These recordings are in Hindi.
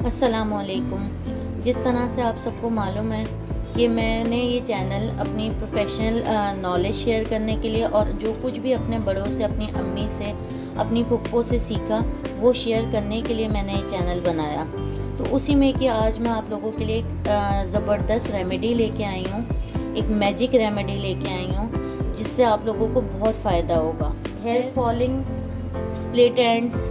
अस्सलामुअलैकुम। जिस तरह से आप सबको मालूम है कि मैंने ये चैनल अपनी प्रोफेशनल नॉलेज शेयर करने के लिए और जो कुछ भी अपने बड़ों से, अपनी अम्मी से, अपनी फुप्पो से सीखा वो शेयर करने के लिए मैंने ये चैनल बनाया। तो उसी में कि आज मैं आप लोगों के लिए एक ज़बरदस्त रेमेडी लेके आई हूँ, एक मैजिक रेमेडी लेके आई हूँ जिससे आप लोगों को बहुत फ़ायदा होगा। हेयर फॉलिंग, स्प्लिट एंड्स,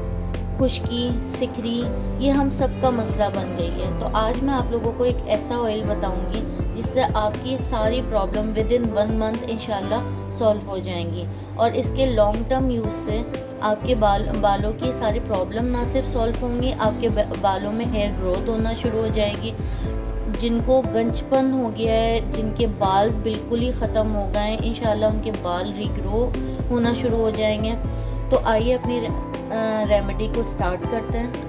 खुश्की, सिकरी, ये हम सब का मसला बन गई है। तो आज मैं आप लोगों को एक ऐसा ऑयल बताऊंगी जिससे आपकी सारी प्रॉब्लम विद इन 1 मंथ इंशाल्लाह सॉल्व हो जाएंगी। और इसके लॉन्ग टर्म यूज़ से आपके बालों की सारी प्रॉब्लम ना सिर्फ सॉल्व होंगी, आपके बालों में हेयर ग्रोथ होना शुरू हो जाएगी। जिनको गंजपन हो गया है, जिनके बाल बिल्कुल ही ख़त्म हो गए हैं, इंशाल्लाह उनके बाल रीग्रो होना शुरू हो जाएंगे। तो आइए अपनी रेमेडी को स्टार्ट करते हैं।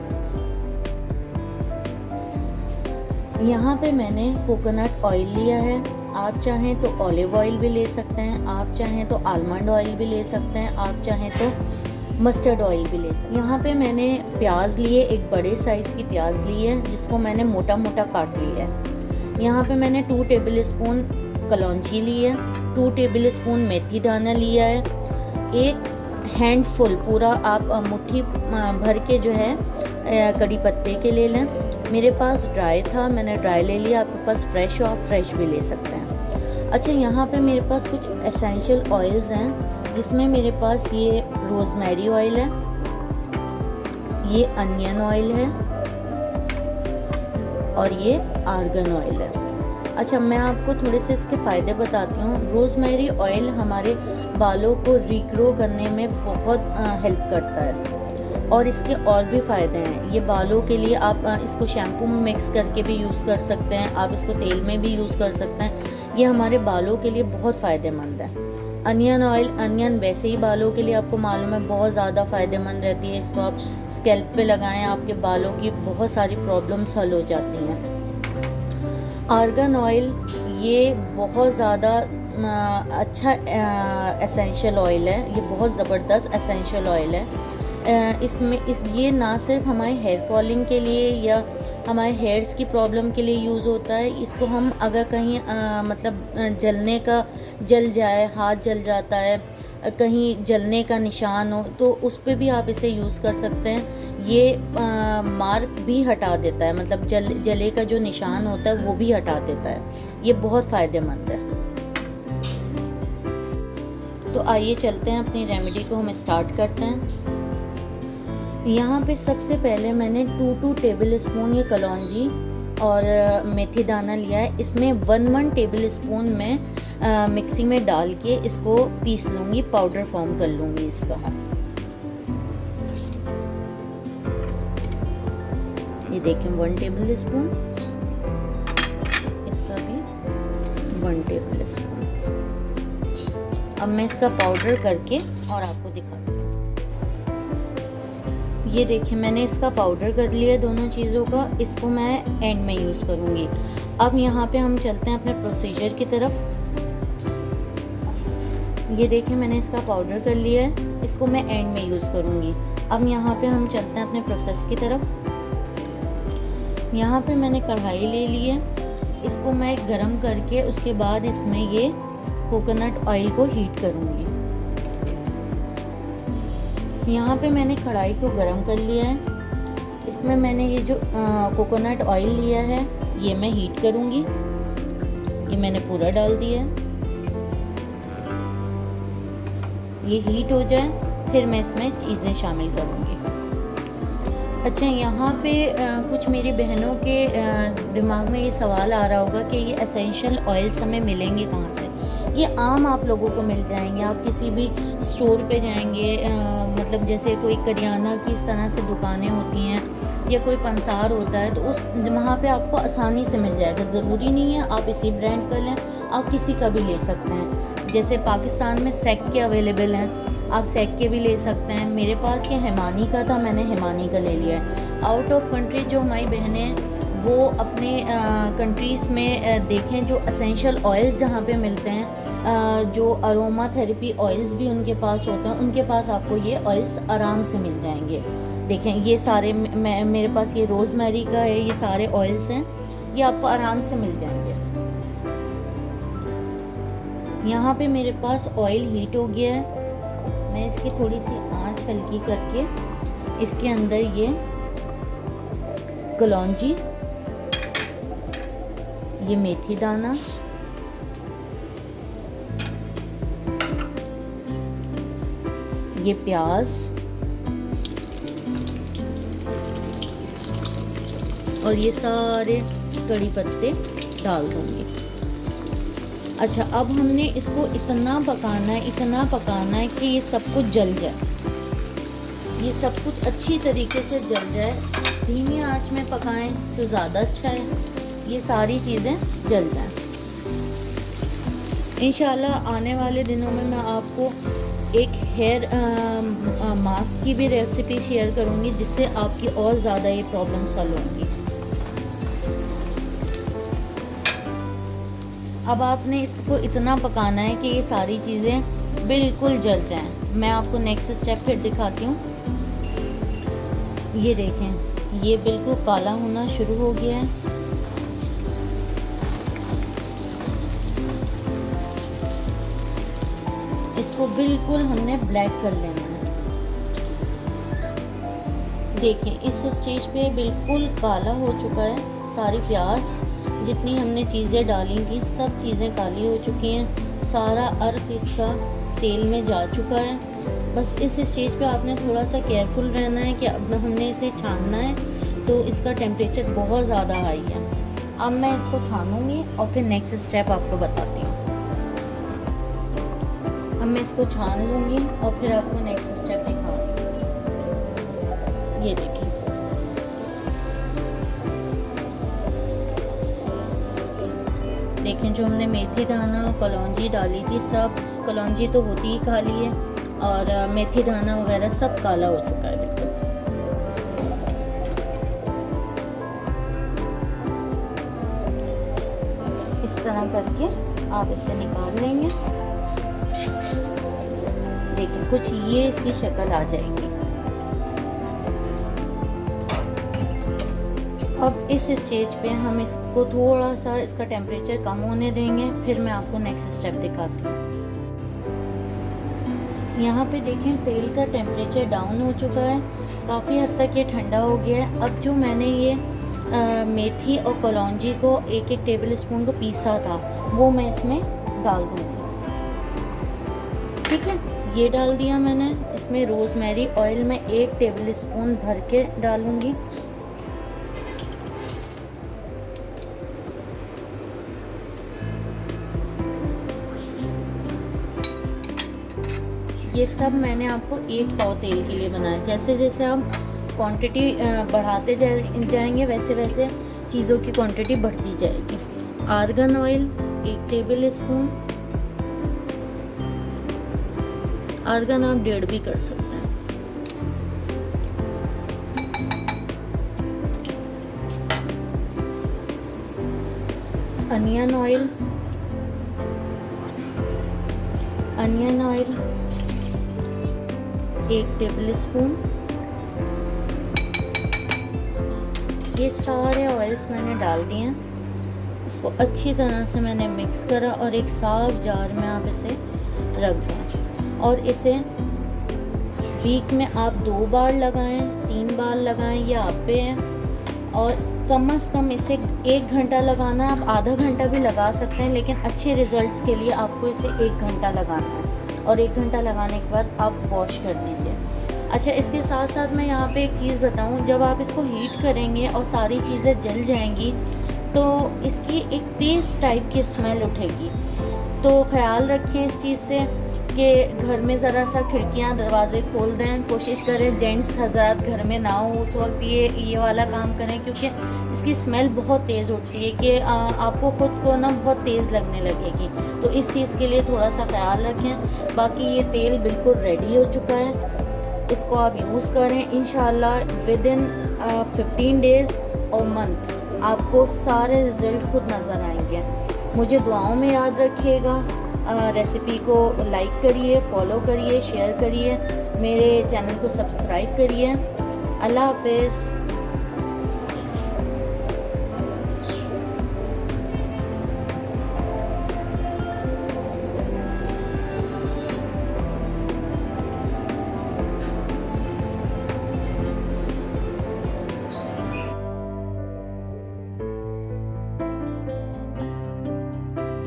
यहाँ पे मैंने कोकोनट ऑयल लिया है। आप चाहें तो ऑलिव ऑयल भी ले सकते हैं, आप चाहें तो आलमंड ऑयल भी ले सकते हैं, आप चाहें तो मस्टर्ड ऑयल भी ले सकते हैं। यहाँ पे मैंने प्याज लिए, एक बड़े साइज़ की प्याज ली है जिसको मैंने मोटा मोटा काट लिया है। यहाँ पे मैंने 2 टेबल स्पून कलौंजी ली है, 2 टेबल स्पून मेथी दाना लिया है, एक हैंडफुल पूरा आप मुट्ठी भर के जो है कड़ी पत्ते के ले लें। मेरे पास ड्राई था, मैंने ड्राई ले लिया। आपके पास फ्रेश हो, आप फ्रेश भी ले सकते हैं। अच्छा, यहाँ पे मेरे पास कुछ एसेंशियल ऑयल्स हैं जिसमें मेरे पास ये रोज़मेरी ऑयल है, ये अनियन ऑयल है और ये आर्गन ऑयल है। अच्छा, मैं आपको थोड़े से इसके फ़ायदे बताती हूँ। रोज़मेरी ऑयल हमारे बालों को रीग्रो करने में बहुत हेल्प करता है और इसके और भी फ़ायदे हैं। ये बालों के लिए आप इसको शैम्पू में मिक्स करके भी यूज़ कर सकते हैं, आप इसको तेल में भी यूज़ कर सकते हैं। ये हमारे बालों के लिए बहुत फ़ायदेमंद है। अनियन ऑयल, अनियन वैसे ही बालों के लिए आपको मालूम है बहुत ज़्यादा फ़ायदेमंद रहती है। इसको आप स्कैल्प पे लगाएं, आपके बालों की बहुत सारी प्रॉब्लम्स हल हो जाती हैं। आर्गन ऑयल, ये बहुत ज़्यादा अच्छा एसेंशियल ऑयल है, ये बहुत ज़बरदस्त एसेंशियल ऑयल है। ये ना सिर्फ हमारे हेयर फॉलिंग के लिए या हमारे हेयर्स की प्रॉब्लम के लिए यूज़ होता है। इसको हम अगर कहीं जल जाए, हाथ जल जाता है, कहीं जलने का निशान हो तो उस पर भी आप इसे यूज़ कर सकते हैं। ये मार्क भी हटा देता है, मतलब जले का जो निशान होता है वो भी हटा देता है। ये बहुत फ़ायदेमंद है। तो आइए चलते हैं, अपनी रेमेडी को हम स्टार्ट करते हैं। यहाँ पे सबसे पहले मैंने 2 टेबल स्पून ये कलौंजी और मेथी दाना लिया है। इसमें 1 टेबल स्पून मैं मिक्सी में डाल के इसको पीस लूँगी, पाउडर फॉर्म कर लूँगी इसका। ये देखें 1 टेबल स्पून, इसका भी 1 टेबल स्पून। अब मैं इसका पाउडर करके और आपको दिखाती हूँ। ये देखिए मैंने इसका पाउडर कर लिया दोनों चीज़ों का। इसको मैं एंड में यूज़ करूँगी। अब यहाँ पे हम चलते हैं अपने प्रोसीजर की तरफ। ये देखिए मैंने इसका पाउडर कर लिया है, इसको मैं एंड में यूज़ करूँगी। अब यहाँ पे हम चलते हैं अपने प्रोसेस की तरफ। यहाँ पे मैंने कढ़ाई ले ली है, इसको मैं गरम करके उसके बाद इसमें ये कोकोनट ऑयल को हीट करूँगी। यहाँ पे मैंने कढ़ाई को गरम कर लिया है, इसमें मैंने ये जो कोकोनट ऑयल लिया है ये मैं हीट करूँगी। ये मैंने पूरा डाल दिया है। ये हीट हो जाए फिर मैं इसमें चीज़ें शामिल करूँगी। अच्छा, यहाँ पे कुछ मेरी बहनों के दिमाग में ये सवाल आ रहा होगा कि ये एसेंशियल ऑयल्स हमें मिलेंगे कहाँ से। ये आम आप लोगों को मिल जाएंगे। आप किसी भी स्टोर पे जाएंगे, मतलब जैसे कोई करियाना की इस तरह से दुकानें होती हैं या कोई पंसार होता है तो उस वहाँ पे आपको आसानी से मिल जाएगा। ज़रूरी नहीं है आप इसी ब्रांड का लें, आप किसी का भी ले सकते हैं। जैसे पाकिस्तान में सेक के अवेलेबल हैं, आप सेक के भी ले सकते हैं। मेरे पास ये हिमानी का था, मैंने हिमानी का ले लिया है। आउट ऑफ कंट्री जो हमारी बहनें हैं वो अपने कंट्रीज़ में देखें जो एसेंशियल ऑयल्स जहाँ पे मिलते हैं जो अरोमा थेरेपी ऑयल्स भी उनके पास होते हैं, उनके पास आपको ये ऑयल्स आराम से मिल जाएंगे। देखें ये सारे मेरे पास ये रोज़मेरी का है, ये सारे ऑयल्स हैं, ये आपको आराम से मिल जाएंगे। यहाँ पे मेरे पास ऑयल हीट हो गया है। मैं इसकी थोड़ी सी आंच हल्की करके इसके अंदर ये कलौंजी, ये मेथी दाना, ये प्याज और ये सारे कड़ी पत्ते डाल दूंगी। अच्छा, अब हमने इसको इतना पकाना है कि ये सब कुछ जल जाए, ये सब कुछ अच्छी तरीके से जल जाए। धीमी आंच में पकाएं तो ज़्यादा अच्छा है, ये सारी चीज़ें जल जाएं। इंशाल्लाह आने वाले दिनों में मैं आपको एक हेयर मास्क की भी रेसिपी शेयर करूंगी, जिससे आपकी और ज़्यादा ये प्रॉब्लम सॉल्व होंगी। अब आपने इसको इतना पकाना है कि ये सारी चीज़ें बिल्कुल जल जाएं। मैं आपको नेक्स्ट स्टेप फिर दिखाती हूँ। ये देखें, ये बिल्कुल काला होना शुरू हो गया है। इसको बिल्कुल हमने ब्लैक कर लेना है। देखें इस स्टेज पे बिल्कुल काला हो चुका है। सारी प्याज जितनी हमने चीज़ें डाली थी सब चीज़ें काली हो चुकी हैं। सारा अर्क इसका तेल में जा चुका है। बस इस स्टेज पे आपने थोड़ा सा केयरफुल रहना है कि अब हमने इसे छानना है, तो इसका टेम्परेचर बहुत ज़्यादा हाई है। अब मैं इसको छानूंगी और फिर नेक्स्ट स्टेप आपको बताती हूँ। अब मैं इसको छान लूँगी और फिर आपको नेक्स्ट स्टेप दिखाऊंगी। ये देखिए, जो हमने मेथी दाना और कलौंजी डाली थी, सब कलौंजी तो होती ही काली है और मेथी दाना वगैरह सब काला हो चुका है बिल्कुल। इस तरह करके आप इसे निकाल लेंगे। देखिए कुछ ये इसकी शक्ल आ जाएगी। अब इस स्टेज पे हम इसको थोड़ा सा इसका टेम्परेचर कम होने देंगे, फिर मैं आपको नेक्स्ट स्टेप दिखाती हूँ। यहाँ पे देखें तेल का टेम्परेचर डाउन हो चुका है, काफ़ी हद तक ये ठंडा हो गया है। अब जो मैंने ये मेथी और कलौंजी को एक एक टेबल स्पून को पीसा था वो मैं इसमें डाल दूँगी। ठीक है, ये डाल दिया मैंने। इसमें रोज़मेरी ऑयल मैं 1 टेबल स्पून भर के डालूँगी। ये सब मैंने आपको 1 पाव तेल के लिए बनाया। जैसे जैसे आप क्वांटिटी बढ़ाते जाएंगे वैसे वैसे चीज़ों की क्वांटिटी बढ़ती जाएगी। Argan oil 1 tablespoon, argan आप 1.5 भी कर सकते हैं। Onion oil, onion oil 1 tablespoon. ये सारे ऑयल्स मैंने डाल दिए हैं। इसको अच्छी तरह से मैंने मिक्स करा और एक साफ जार में आप इसे रख दें और इसे वीक में आप 2 बार लगाएं, 3 बार लगाएं, ये आप पे है। और कम से कम इसे 1 घंटा लगाना है। आप आधा घंटा भी लगा सकते हैं, लेकिन अच्छे रिजल्ट्स के लिए आपको इसे 1 घंटा लगाना है और 1 घंटा लगाने के बाद आप वॉश कर दीजिए। अच्छा, इसके साथ साथ मैं यहाँ पे एक चीज़ बताऊँ, जब आप इसको हीट करेंगे और सारी चीज़ें जल जाएंगी तो इसकी एक तेज़ टाइप की स्मेल उठेगी। तो ख़्याल रखें इस चीज़ से कि घर में ज़रा सा खिड़कियाँ दरवाज़े खोल दें। कोशिश करें जेंट्स हज़रात घर में ना हो उस वक्त ये वाला काम करें, क्योंकि इसकी स्मेल बहुत तेज़ होती है कि आपको खुद को ना बहुत तेज़ लगने लगेगी। तो इस चीज़ के लिए थोड़ा सा ख्याल रखें। बाकी ये तेल बिल्कुल रेडी हो चुका है, इसको आप यूज़ करें। इंशाल्लाह विदिन 15 डेज़ और मंथ आपको सारे रिज़ल्ट खुद नज़र आएंगे। मुझे दुआओं में याद रखिएगा। रेसिपी को लाइक करिए, फॉलो करिए, शेयर करिए, मेरे चैनल को सब्सक्राइब करिए। अल्लाह हाफ़िज़।